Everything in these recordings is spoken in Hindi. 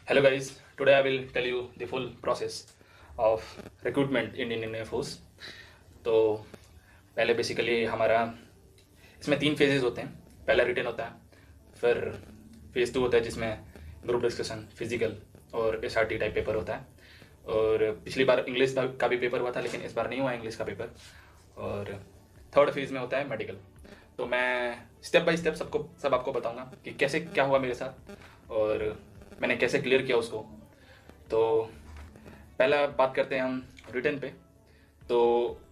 Hello guys, today I will tell you the full process of recruitment in Indian Air Force। तो पहले बेसिकली हमारा इसमें 3 फेजेस होते हैं। पहला रिटन होता है, फिर फेज़ 2 होता है जिसमें ग्रुप डिस्कशन, फिजिकल और SRT टाइप पेपर होता है। और पिछली बार इंग्लिश का भी पेपर हुआ था, लेकिन इस बार नहीं हुआ इंग्लिश का पेपर। और थर्ड फेज़ में होता है मेडिकल। तो मैं स्टेप बाय स्टेप सब आपको बताऊंगा कि कैसे क्या हुआ मेरे साथ और मैंने कैसे क्लियर किया उसको। तो पहला बात करते हैं हम रिटन पे। तो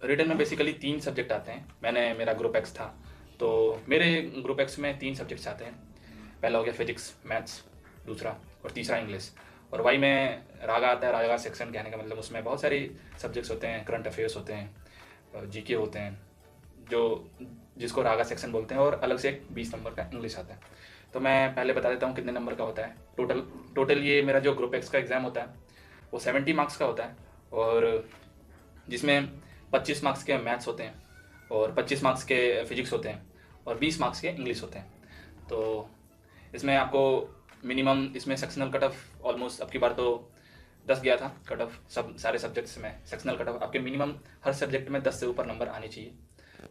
रिटन में बेसिकली 3 सब्जेक्ट आते हैं। मेरा ग्रुप एक्स था, तो मेरे ग्रुप एक्स में 3 सब्जेक्ट्स आते हैं। पहला हो गया फिजिक्स, मैथ्स, दूसरा और तीसरा इंग्लिश। और वाई में रागा आता है। रागा सेक्शन कहने का मतलब उसमें बहुत सारी सब्जेक्ट्स होते हैं, करंट अफेयर्स होते हैं, जीके होते हैं, जो जिसको रागा सेक्शन बोलते हैं, और अलग से एक 20 नंबर का इंग्लिश आता है। तो मैं पहले बता देता हूँ कितने नंबर का होता है टोटल ये मेरा जो ग्रुप एक्स का एग्ज़ाम होता है वो 70 मार्क्स का होता है, और जिसमें 25 मार्क्स के मैथ्स होते हैं और 25 मार्क्स के फिजिक्स होते हैं और 20 मार्क्स के इंग्लिश होते हैं। तो इसमें आपको मिनिमम इसमें सेक्शनल कट ऑफ ऑलमोस्ट अब की बार तो 10 गया था कट ऑफ, सब सारे सब्जेक्ट्स में सेक्शनल कट ऑफ आपके मिनिमम हर सब्जेक्ट में 10 से ऊपर नंबर आने चाहिए।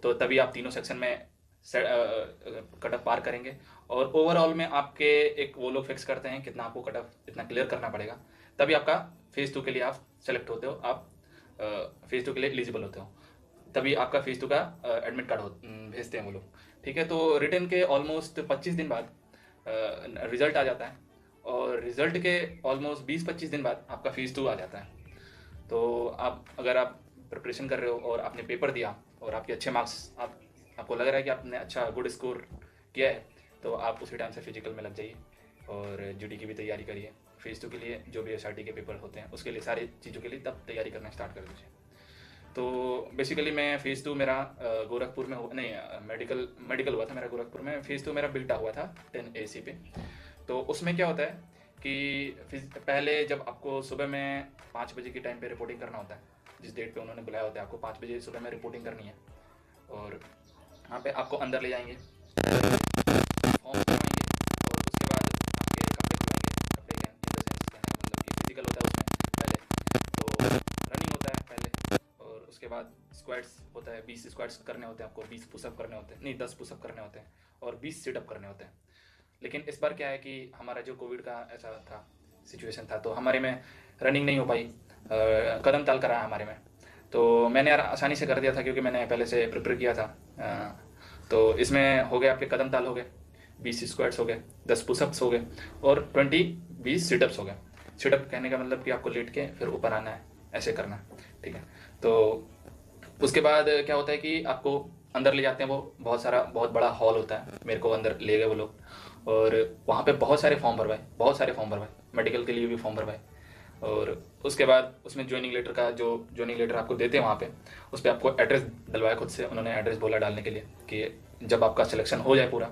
तो तभी आप तीनों सेक्शन में कट ऑफ पार करेंगे। और ओवरऑल में आपके एक वो लोग फिक्स करते हैं कितना आपको कट ऑफ इतना क्लियर करना पड़ेगा, तभी आपका फेज़ 2 के लिए आप सेलेक्ट होते हो, आप फेज़ 2 के लिए एलिजिबल होते हो, तभी आपका फेज़ 2 का एडमिट कार्ड भेजते हैं वो लोग। ठीक है, तो रिटर्न के ऑलमोस्ट 25 दिन बाद रिज़ल्ट आ जाता है, और रिज़ल्ट के ऑलमोस्ट 20-25 दिन बाद आपका फेज़ 2 आ जाता है। तो अगर आप प्रिपरेशन कर रहे हो और आपने पेपर दिया और आपके अच्छे मार्क्स आपको लग रहा है कि आपने अच्छा गुड स्कोर किया है, तो आप उसी टाइम से फिजिकल में लग जाइए और जीडी की भी तैयारी करिए। फेज़ 2 के लिए जो भी SRT के पेपर होते हैं उसके लिए सारी चीज़ों के लिए तब तैयारी करना स्टार्ट कर दीजिए। तो बेसिकली मैं फेज़ 2 मेरा गोरखपुर में नहीं, मेडिकल हुआ था मेरा गोरखपुर में। फेज़ 2 मेरा बिल्टा हुआ था 10 AC पे। तो उसमें क्या होता है कि पहले जब आपको सुबह में 5 बजे की टाइम पे रिपोर्टिंग करना होता है, जिस डेट पे उन्होंने बुलाया होता है आपको 5 बजे सुबह में रिपोर्टिंग करनी है, और वहाँ पे आपको अंदर ले जाएंगे, फॉर्म भरवाएंगे, और उसके बाद आपके कपड़े खुलवाएंगे। कपड़े क्या इन द सेंस कहने का मतलब कि फिजिकल होता है उसमें पहले, तो रनिंग होता है पहले, और उसके बाद स्क्वाट्स होता है, 20 स्क्वाट्स करने होते हैं आपको, 20 पुशअप करने होते हैं, नहीं 10 पुशअप करने होते हैं, और 20 सिटअप करने होते हैं। लेकिन इस बार क्या है कि हमारा जो कोविड का ऐसा था सिचुएशन था, तो हमारे में रनिंग नहीं हो पाई, कदम ताल कराया हमारे में। तो मैंने यार आसानी से कर दिया था क्योंकि मैंने पहले से प्रिपेयर किया था। तो इसमें हो गए आपके कदम ताल हो गए, 20 स्क्वाट्स हो गए, 10 पुशअप्स हो गए, और 20 सिटअप्स हो गए। सिटअप कहने का मतलब कि आपको लेट के फिर ऊपर आना है, ऐसे करना है। ठीक है, तो उसके बाद क्या होता है कि आपको अंदर ले जाते हैं। वो बहुत बड़ा हॉल होता है, मेरे को अंदर ले गए वो लोग, और वहाँ पे बहुत सारे फॉर्म भरवाए, मेडिकल के लिए भी फॉर्म भरवाए। और उसके बाद उसमें ज्वाइनिंग लेटर आपको देते हैं वहाँ पे, उस पर आपको एड्रेस डलवाया खुद से। उन्होंने एड्रेस बोला डालने के लिए कि जब आपका सिलेक्शन हो जाए पूरा,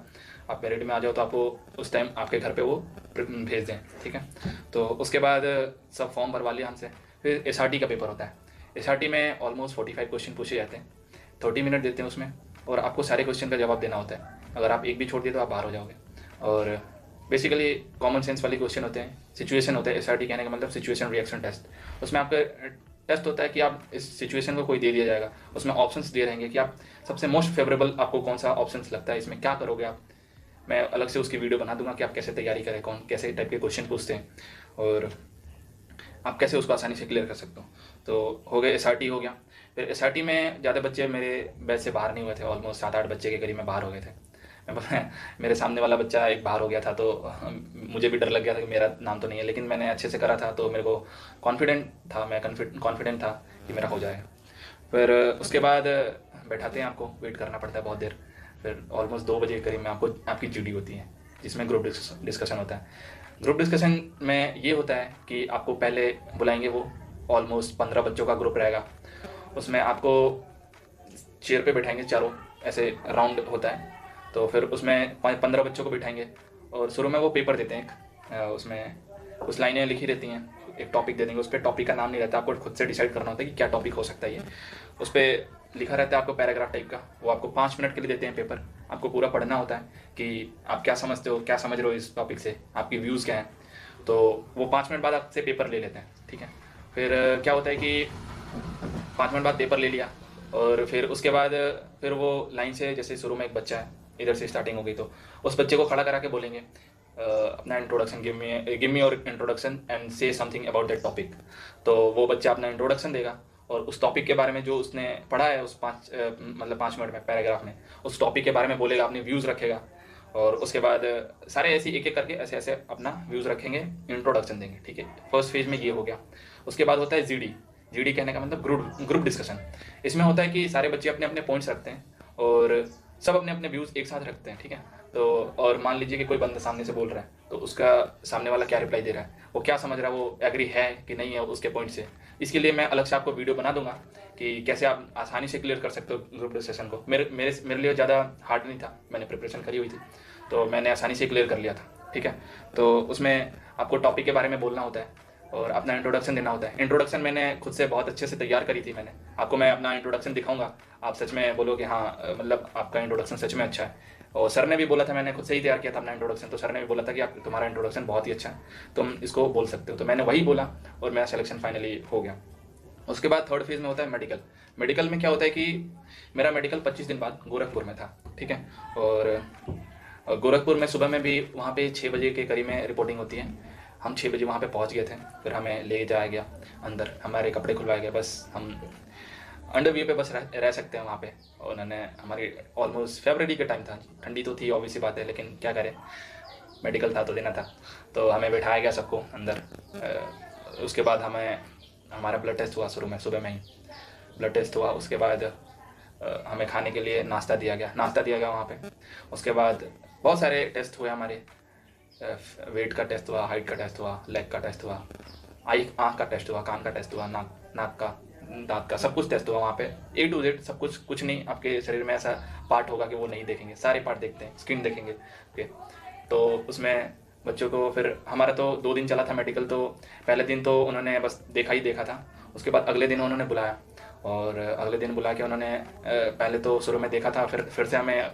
आप मेरिट में आ जाओ, तो आपको उस टाइम आपके घर पे वो भेज दें। ठीक है, तो उसके बाद सब फॉर्म भरवा लिया हमसे। फिर SRT का पेपर होता है। SRT में ऑलमोस्ट 45 क्वेश्चन पूछे जाते हैं, 30 मिनट देते हैं उसमें, और आपको सारे क्वेश्चन का जवाब देना होता है। अगर आप एक भी छोड़ दिए तो आप बाहर हो जाओगे। और बेसिकली कॉमन सेंस वाले क्वेश्चन होते हैं, सिचुएशन होता है। SRT कहने का मतलब सिचुएशन रिएक्शन टेस्ट। उसमें आपका टेस्ट होता है कि आप इस सिचुएशन को कोई दे दिया जाएगा, उसमें ऑप्शंस दिए रहेंगे कि आप सबसे मोस्ट फेवरेबल आपको कौन सा ऑप्शंस लगता है, इसमें क्या करोगे आप। मैं अलग से उसकी वीडियो बना दूंगा कि आप कैसे तैयारी करें, कौन कैसे टाइप के क्वेश्चन पूछते हैं, और आप कैसे उसको आसानी से क्लियर कर सकते हो। तो हो गए, SRT हो गया। फिर SRT में ज़्यादा बच्चे मेरे बैच से बाहर नहीं हुए थे, ऑलमोस्ट 7-8 बच्चे के करीब में बाहर हो गए थे। मेरे सामने वाला बच्चा एक बाहर हो गया था, तो मुझे भी डर लग गया था कि मेरा नाम तो नहीं है, लेकिन मैंने अच्छे से करा था, तो मेरे को कॉन्फिडेंट था, मैं कॉन्फिडेंट था कि मेरा हो जाएगा। फिर उसके बाद बैठाते हैं, आपको वेट करना पड़ता है बहुत देर। फिर ऑलमोस्ट 2 बजे के करीब में आपकी GD होती है, जिसमें ग्रुप डिस्कशन होता है। ग्रुप डिस्कशन में ये होता है कि आपको पहले बुलाएंगे, वो ऑलमोस्ट 15 बच्चों का ग्रुप रहेगा। उसमें आपको चेयर पे बैठाएंगे, चारों ऐसे राउंड होता है, तो फिर उसमें 15 बच्चों को बिठाएंगे, और शुरू में वो पेपर देते हैं एक, उसमें कुछ लाइनें लिखी रहती हैं, एक टॉपिक दे देंगे, उस पर टॉपिक का नाम नहीं रहता, आपको खुद से डिसाइड करना होता है कि क्या टॉपिक हो सकता है ये। उस पर लिखा रहता है आपको पैराग्राफ टाइप का, वो आपको 5 मिनट के लिए देते हैं पेपर। आपको पूरा पढ़ना होता है कि आप क्या समझते हो, क्या समझ रहे हो इस टॉपिक से, आपकी व्यूज़ क्या हैं। तो वो 5 मिनट बाद आपसे पेपर ले लेते हैं, ठीक है। फिर क्या होता है कि 5 मिनट बाद पेपर ले लिया, और फिर उसके बाद फिर वो लाइन से, जैसे शुरू में एक बच्चा है, इधर से स्टार्टिंग हो गई, तो उस बच्चे को खड़ा करा के बोलेंगे अपना introduction, give me your introduction and से समथिंग अबाउट दैट टॉपिक। तो वो बच्चा अपना इंट्रोडक्शन देगा और उस टॉपिक के बारे में जो उसने पढ़ा है उस 5 मिनट में, पैराग्राफ में, उस टॉपिक के बारे में बोलेगा, अपने व्यूज़ रखेगा। और उसके बाद सारे ऐसे एक एक करके ऐसे ऐसे अपना व्यूज़ रखेंगे, इंट्रोडक्शन देंगे, ठीक है। फर्स्ट फेज में ये हो गया। उसके बाद होता है जीडी कहने का मतलब ग्रुप डिस्कशन। इसमें होता है कि सारे बच्चे अपने अपने पॉइंट्स रखते हैं और सब अपने अपने व्यूज़ एक साथ रखते हैं, ठीक है। तो और मान लीजिए कि कोई बंदा सामने से बोल रहा है, तो उसका सामने वाला क्या रिप्लाई दे रहा है, वो क्या समझ रहा है, वो एग्री है कि नहीं है उसके पॉइंट से। इसके लिए मैं अलग से आपको वीडियो बना दूंगा कि कैसे आप आसानी से क्लियर कर सकते हो ग्रुप डिस्कशन को। मेरे लिए ज़्यादा हार्ड नहीं था, मैंने प्रिपरेशन करी हुई थी, तो मैंने आसानी से क्लियर कर लिया था, ठीक है। तो उसमें आपको टॉपिक के बारे में बोलना होता है और अपना इंट्रोडक्शन देना होता है। इंट्रोडक्शन मैंने खुद से बहुत अच्छे से तैयार करी थी। मैंने आपको मैं अपना इंट्रोडक्शन दिखाऊंगा, आप सच में बोलोगे हाँ मतलब आपका इंट्रोडक्शन सच में अच्छा है। और सर ने भी बोला था, मैंने खुद से ही तैयार किया था अपना इंट्रोडक्शन, तो सर ने भी बोला था कि आप तुम्हारा इंट्रोडक्शन बहुत ही अच्छा है, तुम इसको बोल सकते हो। तो मैंने वही बोला और मेरा सिलेक्शन फाइनली हो गया। उसके बाद थर्ड फेज में होता है मेडिकल में क्या होता है कि मेरा मेडिकल 25 दिन बाद गोरखपुर में था, ठीक है। और गोरखपुर में सुबह में भी वहाँ पे 6 बजे के करीब में रिपोर्टिंग होती है। हम 6 बजे वहाँ पे पहुँच गए थे। फिर हमें ले जाया गया अंदर, हमारे कपड़े खुलवाए गए, बस हम अंडरवियर पे बस रह सकते हैं वहाँ पे। और उन्होंने हमारी ऑलमोस्ट फरवरी के टाइम था, ठंडी तो थी ऑब्वियस सी बात है, लेकिन क्या करें, मेडिकल था तो देना था। तो हमें बैठाया गया सबको अंदर। उसके बाद हमारा ब्लड टेस्ट हुआ, शुरू में सुबह में ही ब्लड टेस्ट हुआ। उसके बाद हमें खाने के लिए नाश्ता दिया गया वहाँ पे। उसके बाद बहुत सारे टेस्ट हुए हमारे, वेट का टेस्ट हुआ, हाइट का टेस्ट हुआ, लेग का टेस्ट हुआ, आँख का टेस्ट हुआ, कान का टेस्ट हुआ, नाक का, दांत का, सब कुछ टेस्ट हुआ वहाँ पे, A to Z सब कुछ। कुछ नहीं आपके शरीर में ऐसा पार्ट होगा कि वो नहीं देखेंगे, सारे पार्ट देखते हैं, स्किन देखेंगे, ओके। तो उसमें बच्चों को फिर हमारा तो 2 दिन चला था मेडिकल। तो पहले दिन तो उन्होंने बस देखा था। उसके बाद अगले दिन उन्होंने बुलाया, और अगले दिन बुला के उन्होंने पहले तो शुरू में देखा था, फिर से हमें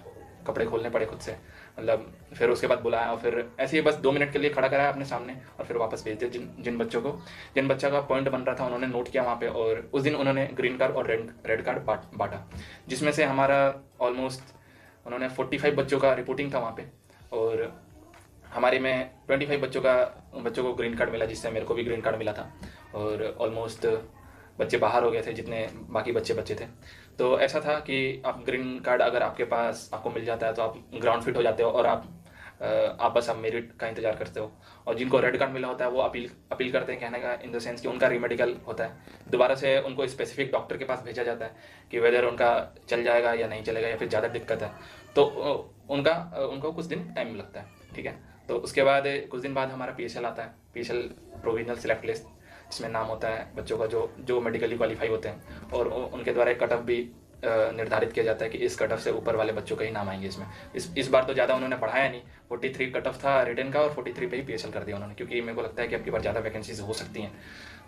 कपड़े खोलने पड़े खुद से, मतलब फिर उसके बाद बुलाया और फिर ऐसे ही बस 2 मिनट के लिए खड़ा कराया अपने सामने और फिर वापस भेज दिया। जिन बच्चा का पॉइंट बन रहा था उन्होंने नोट किया वहाँ पे, और उस दिन उन्होंने ग्रीन कार्ड और रेड कार्ड बांटा, जिसमें से हमारा ऑलमोस्ट उन्होंने 45 बच्चों का रिपोर्टिंग था वहाँ पे, और हमारे में 25 बच्चों को ग्रीन कार्ड मिला, जिससे मेरे को भी ग्रीन कार्ड मिला था। और ऑलमोस्ट बच्चे बाहर हो गए थे जितने बाकी बच्चे थे। तो ऐसा था कि आप ग्रीन कार्ड अगर आपके पास आपको मिल जाता है तो आप ग्राउंड फिट हो जाते हो, और आप बस आप मेरिट का इंतजार करते हो। और जिनको रेड कार्ड मिला होता है वो अपील करते हैं, कहने का इन द सेंस कि उनका रीमेडिकल होता है, दोबारा से उनको स्पेसिफिक डॉक्टर के पास भेजा जाता है कि वेदर उनका चल जाएगा या नहीं चलेगा या फिर ज़्यादा दिक्कत है। तो उनको कुछ दिन टाइम लगता है, ठीक है। तो उसके बाद कुछ दिन बाद हमारा PSL आता है, PSL प्रोविजनल सिलेक्ट लिस्ट, जिसमें नाम होता है बच्चों का जो मेडिकली क्वालिफाई होते हैं, और उनके द्वारा एक कट ऑफ भी निर्धारित किया जाता है कि इस कट ऑफ से ऊपर वाले बच्चों का ही नाम आएंगे इसमें। इस बार तो ज़्यादा उन्होंने पढ़ाया नहीं, 43 कट ऑफ था रिटन का, और 43 पे ही PSL कर दिया उन्होंने, क्योंकि मेरे को लगता है कि अब की बार ज़्यादा वैकेंसीज हो सकती हैं,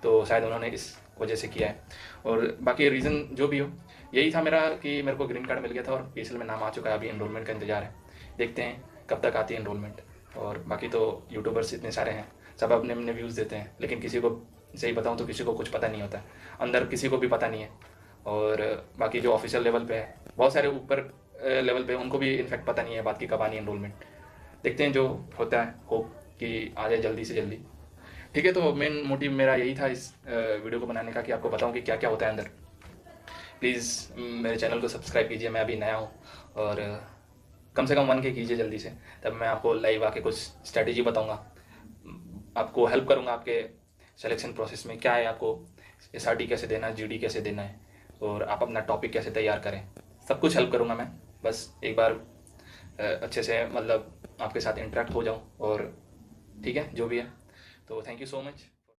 तो शायद उन्होंने इस वजह से किया है। और बाकी रीज़न जो भी हो, यही था मेरा कि मेरे को ग्रीन कार्ड मिल गया था और PSL में नाम आ चुका है। अभी एनरोलमेंट का इंतजार है, देखते हैं कब तक आती है एनरोलमेंट। और बाकी तो यूट्यूबर्स इतने सारे हैं, सब अपने अपने व्यूज़ देते हैं, लेकिन किसी को सही बताऊं तो किसी को कुछ पता नहीं होता, अंदर किसी को भी पता नहीं है। और बाकी जो ऑफिशियल लेवल पे है, बहुत सारे ऊपर लेवल पे, उनको भी इनफैक्ट पता नहीं है बात की कब आनी एनरोलमेंट। देखते हैं जो होता है, होप कि आ जाए जल्दी से जल्दी, ठीक है। तो मेन मोटिव मेरा यही था इस वीडियो को बनाने का, कि आपको बताऊं कि क्या क्या होता है अंदर। प्लीज़ मेरे चैनल को सब्सक्राइब कीजिए, मैं अभी नया हूँ, और कम से कम 1K कीजिए जल्दी से, तब मैं आपको लाइव आके कुछ स्ट्रैटेजी बताऊँगा, आपको हेल्प करूँगा आपके सिलेक्शन प्रोसेस में, क्या है आपको SRT कैसे देना है, GD कैसे देना है, और आप अपना टॉपिक कैसे तैयार करें, सब कुछ हेल्प करूँगा मैं। बस एक बार अच्छे से मतलब आपके साथ इंटरेक्ट हो जाऊँ, और ठीक है जो भी है। तो थैंक यू सो मच।